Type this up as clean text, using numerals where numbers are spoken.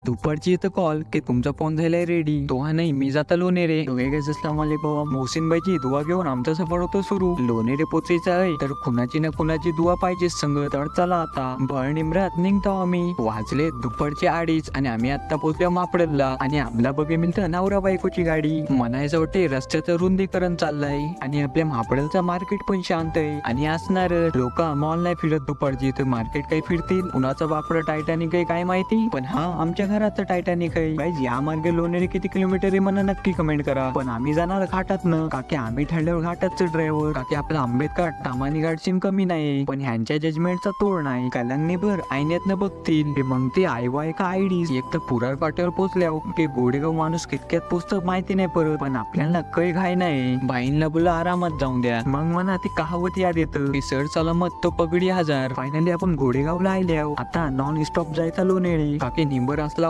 दुपारची इथं कॉल की तुमचा फोन झालाय रेडी. तो हा नाही मी जाता लोणेरे. मोहसिनबाईची दुवा घेऊन आमचा सफर होतो सुरू. लोणेरे पोचायचं आहे तर कुणाची ना कुणाची दुवा पाहिजे संग. तर चला आता भर निमरात निघतो आम्ही. वाजले दुपारचे 2:30 आणि आम्ही आता पोहोचलो मापडला. आणि आम्हाला बघे मिळतं नवरा बायकोची गाडी. म्हणायचं वाटते रस्त्याचं रुंदीकरण चाललंय आणि आपल्या मापडलचा मार्केट पण शांत आहे. आणि असणार लोक मॉल नाही फिरत दुपारची तर मार्केट काही फिरतील. कुणाचा बापडा टायटॅनिक आहे काय माहिती. पण हा आमच्या घरात टायटॅनिक आहे. गाईज या मार्गे लोणेरे किती किलोमीटर आहे मला नक्की कमेंट करा. पण आम्ही जाणार घाटातनं. काकी आम्ही ठरल्यावर घाटाचं ड्रायव्हर. काकी आपला आंबेडकर तामानी गाडशीन कमी नाही पण ह्यांच्या जजमेंटचा तोड नाही. कलंगने भर आईन्यातनं बघतील ते मग ते आईवाय का आयडीज. एक तर पुरार पाट्यावर पोहोचल्यावर की गोडेगाव माणूस कितक्यात पोचतं माहिती नाही परत. पण आपल्याला काही घाय नाही. बाईंना बोला आरामात जाऊन द्या. मग म्हणा ती कहावत याद येतं की सर सलामत तो पगडी हजार. फायनली आपण घोडेगावला आल्याव. आता नॉन स्टॉप जायचा लोणेरे. काकी निंबर असला